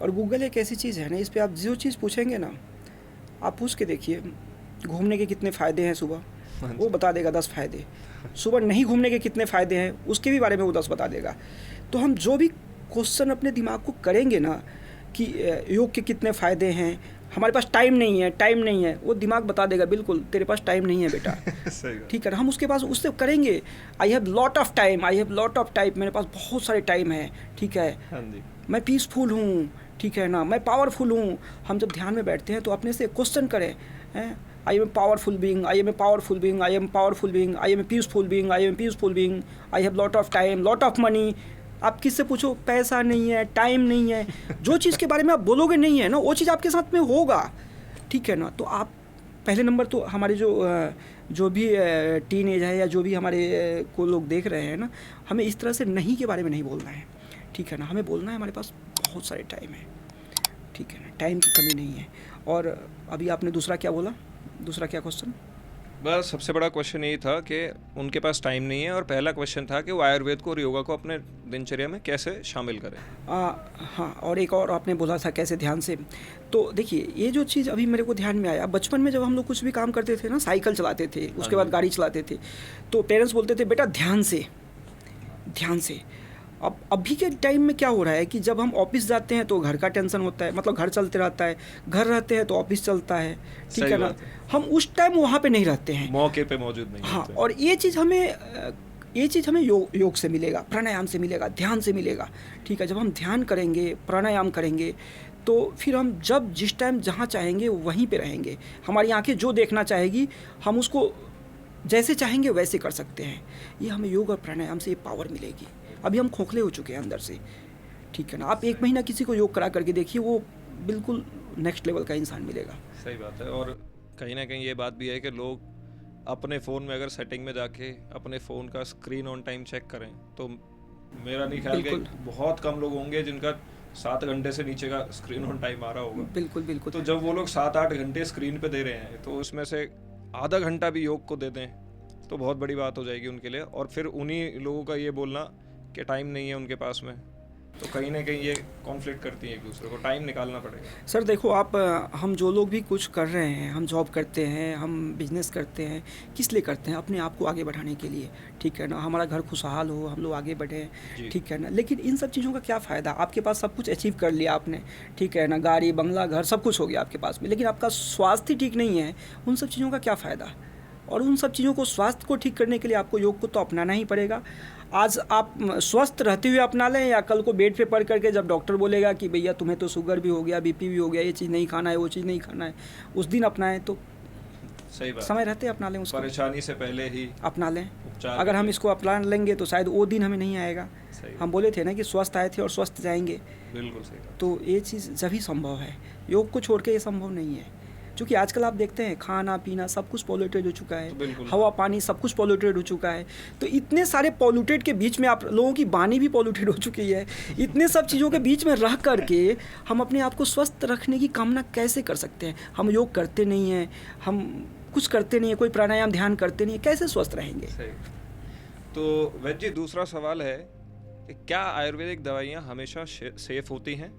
Speaker 2: और गूगल एक ऐसी चीज़ है ना, इस पे आप जो चीज़ पूछेंगे ना, आप पूछ के देखिए घूमने के कितने फ़ायदे हैं सुबह, वो बता देगा 10 फ़ायदे। सुबह नहीं घूमने के कितने फ़ायदे हैं उसके भी बारे में वो 10 बता देगा। तो हम जो भी क्वेश्चन अपने दिमाग को करेंगे ना कि योग के कितने फ़ायदे हैं, हमारे पास टाइम नहीं है, वो दिमाग बता देगा बिल्कुल तेरे पास टाइम नहीं है बेटा। ठीक है ना, हम उसके पास उससे करेंगे आई हैव लॉट ऑफ टाइम, मेरे पास बहुत सारे टाइम है। ठीक है, मैं पीसफुल हूँ, ठीक है ना, मैं पावरफुल हूँ। हम जब ध्यान में बैठते हैं तो अपने से क्वेश्चन करें, I am a powerful being, I am a powerful being, I am powerful being, I am a peaceful being, I am peaceful being, I have lot of time, lot of money. आप किससे पूछो, पैसा नहीं है, time नहीं है, जो चीज़ के बारे में आप बोलोगे नहीं है ना, वो चीज़ आपके साथ में होगा। ठीक है ना, तो आप पहले नंबर तो हमारे जो भी टीन एज है या जो भी हमारे को लोग देख रहे हैं ना, हमें इस तरह से नहीं के बारे में नहीं बोलना है। ठीक है ना, हमें बोलना है हमारे पास बहुत सारे टाइम है। ठीक है ना, टाइम की कमी नहीं है। और अभी आपने दूसरा क्या बोला, दूसरा क्या क्वेश्चन?
Speaker 1: बस सबसे बड़ा क्वेश्चन यही था कि उनके पास टाइम नहीं है, और पहला क्वेश्चन था कि वो आयुर्वेद को और योगा को अपने दिनचर्या में कैसे शामिल करें।
Speaker 2: हाँ, और एक और आपने बोला था कैसे ध्यान से। तो देखिए, ये जो चीज़ अभी मेरे को ध्यान में आया, बचपन में जब हम लोग कुछ भी काम करते थे ना, साइकिल चलाते थे, उसके बाद गाड़ी चलाते थे, तो पेरेंट्स बोलते थे बेटा ध्यान से। अब अभी के टाइम में क्या हो रहा है कि जब हम ऑफिस जाते हैं तो घर का टेंशन होता है, मतलब घर चलते रहता है, घर रहते हैं तो ऑफिस चलता है। ठीक है ना, हम उस टाइम वहाँ पे नहीं रहते हैं,
Speaker 1: मौके पे मौजूद नहीं।
Speaker 2: हाँ, और ये चीज़ हमें योग से मिलेगा, प्राणायाम से मिलेगा, ध्यान से मिलेगा। ठीक है, जब हम ध्यान करेंगे, प्राणायाम करेंगे, तो फिर हम जब जिस टाइम जहाँ चाहेंगे वहीं पे रहेंगे। हमारी आंखें जो देखना चाहेगी हम उसको जैसे चाहेंगे वैसे कर सकते हैं। ये हमें योग और प्राणायाम से ये पावर मिलेगी। अभी हम खोखले हो चुके हैं अंदर से। ठीक है ना, आप 1 महीना किसी को योग करा करके देखिए, वो बिल्कुल नेक्स्ट लेवल का इंसान मिलेगा।
Speaker 1: सही बात है। और कहीं ना कहीं ये बात भी है कि लोग अपने फ़ोन में अगर सेटिंग में जाके अपने फ़ोन का स्क्रीन ऑन टाइम चेक करें, तो मेरा नहीं ख्याल कि बहुत कम लोग होंगे जिनका 7 घंटे से नीचे का स्क्रीन ऑन टाइम आ रहा होगा।
Speaker 2: बिल्कुल।
Speaker 1: तो जब वो लोग 7-8 घंटे स्क्रीन पे दे रहे हैं, तो उसमें से आधा घंटा भी योग को दे दें तो बहुत बड़ी बात हो जाएगी उनके लिए। और फिर उन्हीं लोगों का ये बोलना कि टाइम नहीं है उनके पास में, तो कहीं ना कहीं ये कॉन्फ्लिक्ट करती है एक दूसरे को। टाइम निकालना पड़ेगा।
Speaker 2: सर देखो, हम जो लोग भी कुछ कर रहे हैं, हम जॉब करते हैं, हम बिजनेस करते हैं, किस लिए करते हैं? अपने आप को आगे बढ़ाने के लिए। ठीक है ना, हमारा घर खुशहाल हो, हम लोग आगे बढ़ें। ठीक है ना, लेकिन इन सब चीज़ों का क्या फ़ायदा? आपके पास सब कुछ अचीव कर लिया आपने, ठीक है ना, गाड़ी बंगला घर सब कुछ हो गया आपके पास में, लेकिन आपका स्वास्थ्य ठीक नहीं है। उन सब चीज़ों का क्या फ़ायदा? और उन सब चीज़ों को, स्वास्थ्य को ठीक करने के लिए आपको योग को तो अपनाना ही पड़ेगा। आज आप स्वस्थ रहते हुए अपना लें, या कल को बेड पे पड़ करके जब डॉक्टर बोलेगा कि भैया तुम्हें तो शुगर भी हो गया, बीपी भी हो गया, ये चीज़ नहीं खाना है, वो चीज़ नहीं खाना है, उस दिन अपनाएं तो
Speaker 1: सही बात,
Speaker 2: समय रहते अपना लें उसको,
Speaker 1: परेशानी से पहले ही
Speaker 2: अपना लें। अगर हम इसको अपना लेंगे तो शायद वो दिन हमें नहीं आएगा। हम बोले थे ना कि स्वस्थ आए थे और स्वस्थ जाएंगे।
Speaker 1: बिल्कुल सही बात।
Speaker 2: तो ये चीज़ जब ही संभव है, योग को छोड़ के ये संभव नहीं है। क्योंकि आजकल आप देखते हैं खाना पीना सब कुछ पॉल्यूटेड हो चुका है,
Speaker 1: बिल्कुल।
Speaker 2: हवा पानी सब कुछ पॉल्यूटेड हो चुका है। तो इतने सारे पॉल्यूटेड के बीच में आप लोगों की वाणी भी पॉल्यूटेड हो चुकी है। इतने सब चीज़ों के बीच में रह करके हम अपने आप को स्वस्थ रखने की कामना कैसे कर सकते हैं? हम योग करते नहीं हैं, हम कुछ करते नहीं है, कोई प्राणायाम ध्यान करते नहीं है, कैसे स्वस्थ रहेंगे?
Speaker 1: सही। तो वैद्य जी, दूसरा सवाल है कि क्या आयुर्वेदिक दवाइयाँ हमेशा सेफ होती हैं?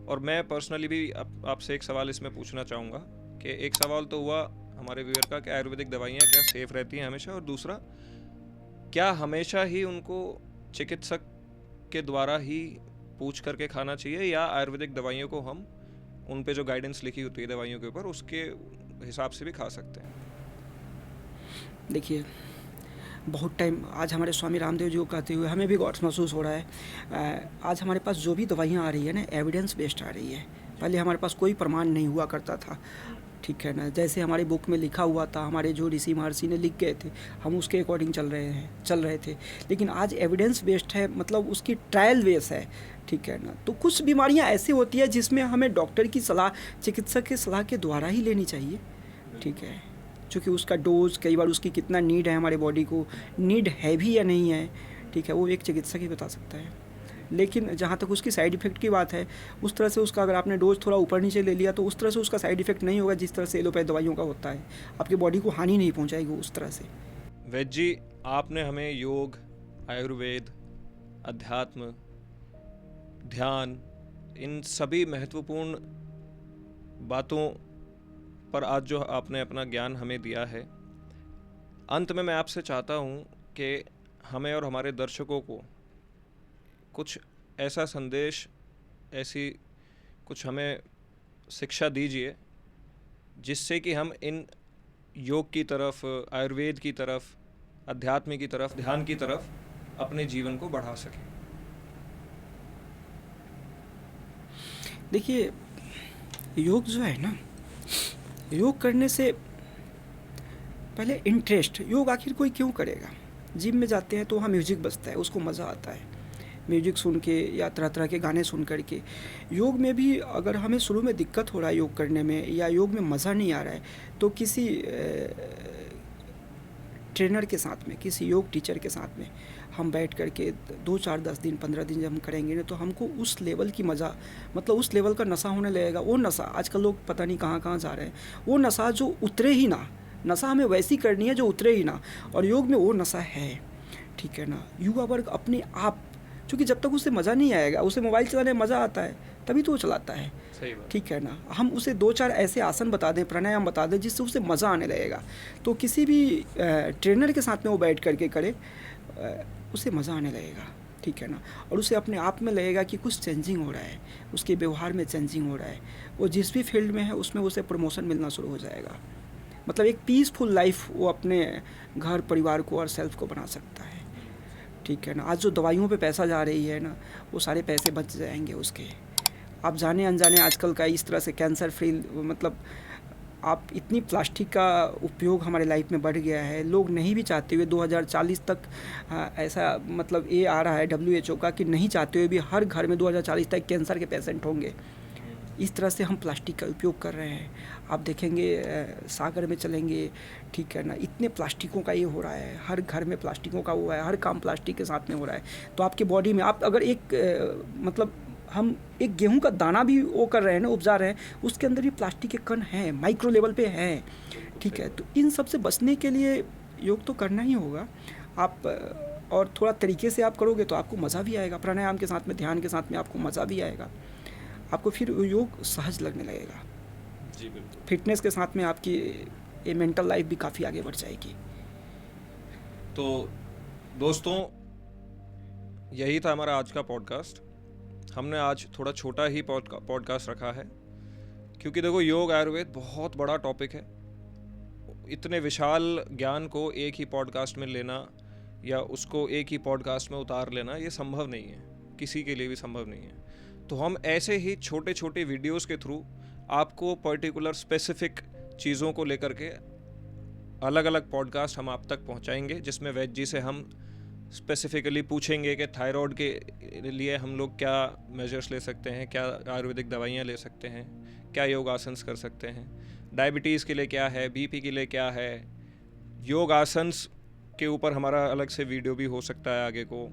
Speaker 1: और मैं पर्सनली भी आपसे एक सवाल इसमें पूछना चाहूँगा कि एक सवाल तो हुआ हमारे व्यूअर का कि आयुर्वेदिक दवाइयाँ क्या सेफ रहती हैं हमेशा, और दूसरा, क्या हमेशा ही उनको चिकित्सक के द्वारा ही पूछ करके खाना चाहिए, या आयुर्वेदिक दवाइयों को हम उन पे जो गाइडेंस लिखी होती है दवाइयों के ऊपर उसके हिसाब से भी खा सकते हैं?
Speaker 2: देखिए, बहुत टाइम आज हमारे स्वामी रामदेव जी को कहते हुए हमें भी गौर महसूस हो रहा है। आज हमारे पास जो भी दवाइयाँ आ रही है ना, एविडेंस बेस्ड आ रही है। पहले हमारे पास कोई प्रमाण नहीं हुआ करता था, ठीक है ना। जैसे हमारी बुक में लिखा हुआ था, हमारे जो ऋषि महर्षि ने लिख गए थे, हम उसके अकॉर्डिंग चल रहे थे। लेकिन आज एविडेंस बेस्ड है, मतलब उसकी ट्रायल बेस है, ठीक है ना। तो कुछ बीमारियां ऐसी होती है जिसमें हमें डॉक्टर की सलाह, चिकित्सक की सलाह के द्वारा ही लेनी चाहिए, ठीक है। क्योंकि उसका डोज, कई बार उसकी कितना नीड है, हमारे बॉडी को नीड है भी या नहीं है, ठीक है, वो एक चिकित्सक ही बता सकता है। लेकिन जहाँ तक उसकी साइड इफ़ेक्ट की बात है, उस तरह से उसका अगर आपने डोज थोड़ा ऊपर नीचे ले लिया तो उस तरह से उसका साइड इफ़ेक्ट नहीं होगा जिस तरह से एलोपैथ दवाइयों का होता है। आपकी बॉडी को हानि नहीं पहुँचाएगी उस तरह से।
Speaker 1: वैद्य जी, आपने हमें योग, आयुर्वेद, अध्यात्म, ध्यान, इन सभी महत्वपूर्ण बातों पर आज जो आपने अपना ज्ञान हमें दिया है, अंत में मैं आपसे चाहता हूँ कि हमें और हमारे दर्शकों को कुछ ऐसा संदेश, ऐसी कुछ हमें शिक्षा दीजिए जिससे कि हम इन योग की तरफ, आयुर्वेद की तरफ, अध्यात्म की तरफ, ध्यान की तरफ अपने जीवन को बढ़ा सकें।
Speaker 2: देखिए, योग जो है ना, योग करने से पहले इंटरेस्ट, योग आखिर कोई क्यों करेगा? जिम में जाते हैं तो वहाँ म्यूजिक बजता है, उसको मज़ा आता है म्यूजिक सुन के या तरह तरह के गाने सुन करके। योग में भी अगर हमें शुरू में दिक्कत हो रहा है योग करने में, या योग में मज़ा नहीं आ रहा है, तो किसी ट्रेनर के साथ में, किसी योग टीचर के साथ में हम बैठ करके 2, 4, 10 दिन, 15 दिन जब हम करेंगे ना, तो हमको उस लेवल की मज़ा, मतलब उस लेवल का नशा होने लगेगा। वो नशा, आजकल लोग पता नहीं कहाँ कहाँ जा रहे हैं, वो नशा जो उतरे ही ना, नशा हमें वैसी करनी है जो उतरे ही ना, और योग में वो नशा है, ठीक है ना। युवा वर्ग अपने आप, क्योंकि जब तक उसे मज़ा नहीं आएगा, उसे मोबाइल चलाने में मज़ा आता है तभी तो वो चलाता है, ठीक है ना। हम उसे 2-4 ऐसे आसन बता दें, प्राणायाम बता दें जिससे उसे मज़ा आने लगेगा, तो किसी भी ट्रेनर के साथ में वो बैठ करके करे, उसे मज़ा आने लगेगा, ठीक है ना। और उसे अपने आप में लगेगा कि कुछ चेंजिंग हो रहा है, उसके व्यवहार में चेंजिंग हो रहा है, वो जिस भी फील्ड में है उसमें उसे प्रमोशन मिलना शुरू हो जाएगा। मतलब एक पीसफुल लाइफ वो अपने घर, परिवार को और सेल्फ को बना सकता है, ठीक है ना। आज जो दवाइयों पे पैसा जा रही है ना, वो सारे पैसे बच जाएंगे उसके। आप जाने अनजाने आजकल का इस तरह से कैंसर फ्री, मतलब आप, इतनी प्लास्टिक का उपयोग हमारे लाइफ में बढ़ गया है, लोग नहीं भी चाहते हुए 2040 तक ऐसा, मतलब ये आ रहा है WHO का कि नहीं चाहते हुए भी हर घर में 2040 तक कैंसर के पेशेंट होंगे। इस तरह से हम प्लास्टिक का उपयोग कर रहे हैं। आप देखेंगे सागर में चलेंगे, ठीक है ना, इतने प्लास्टिकों का ये हो रहा है, हर घर में प्लास्टिकों का हुआ है, हर काम प्लास्टिक के साथ में हो रहा है। तो आपके बॉडी में, आप अगर एक मतलब हम एक गेहूं का दाना भी वो कर रहे हैं ना, उपजा रहे हैं, उसके अंदर भी प्लास्टिक के कण हैं, माइक्रो लेवल पे हैं, ठीक है। तो इन सब से बचने के लिए योग तो करना ही होगा आप, और थोड़ा तरीके से आप करोगे तो आपको मज़ा भी आएगा। प्राणायाम के साथ में, ध्यान के साथ में आपको मज़ा भी आएगा, आपको फिर योग सहज लगने लगेगा
Speaker 1: जी, बिल्कुल।
Speaker 2: फिटनेस के साथ में आपकी ये मेंटल लाइफ भी काफ़ी आगे बढ़ जाएगी।
Speaker 1: तो दोस्तों, यही था हमारा आज का पॉडकास्ट। हमने आज थोड़ा छोटा ही पॉडकास्ट रखा है, क्योंकि देखो, योग आयुर्वेद बहुत बड़ा टॉपिक है। इतने विशाल ज्ञान को एक ही पॉडकास्ट में लेना या उसको एक ही पॉडकास्ट में उतार लेना, ये संभव नहीं है, किसी के लिए भी संभव नहीं है। तो हम ऐसे ही छोटे छोटे वीडियोस के थ्रू आपको पर्टिकुलर स्पेसिफिक चीज़ों को लेकर के अलग अलग पॉडकास्ट हम आप तक पहुंचाएंगे, जिसमें वैद्य जी से हम स्पेसिफिकली पूछेंगे कि थायराइड के लिए हम लोग क्या मेजर्स ले सकते हैं, क्या आयुर्वेदिक दवाइयाँ ले सकते हैं, क्या योग आसन कर सकते हैं। डायबिटीज़ के लिए क्या है, बीपी के लिए क्या है, योग आसन्स के ऊपर हमारा अलग से वीडियो भी हो सकता है आगे को,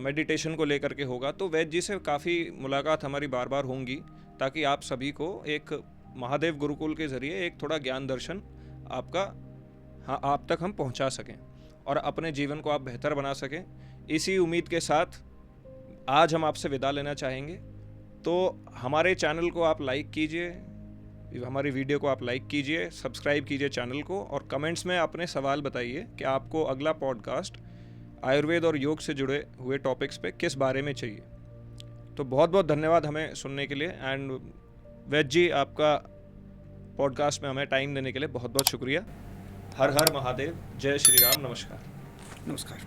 Speaker 1: मेडिटेशन को लेकर के होगा। तो वैद्य जी से काफ़ी मुलाकात हमारी बार बार होंगी, ताकि आप सभी को एक महादेव गुरुकुल के ज़रिए एक थोड़ा ज्ञान दर्शन आपका हाँ आप तक हम पहुंचा सकें और अपने जीवन को आप बेहतर बना सकें। इसी उम्मीद के साथ आज हम आपसे विदा लेना चाहेंगे। तो हमारे चैनल को आप लाइक कीजिए, हमारी वीडियो को आप लाइक कीजिए, सब्सक्राइब कीजिए चैनल को, और कमेंट्स में अपने सवाल बताइए कि आपको अगला पॉडकास्ट आयुर्वेद और योग से जुड़े हुए टॉपिक्स पे किस बारे में चाहिए। तो बहुत बहुत धन्यवाद हमें सुनने के लिए। एंड वैद्य जी, आपका पॉडकास्ट में हमें टाइम देने के लिए बहुत बहुत शुक्रिया। हर हर महादेव, जय श्री राम, नमस्कार।
Speaker 2: नमस्कार।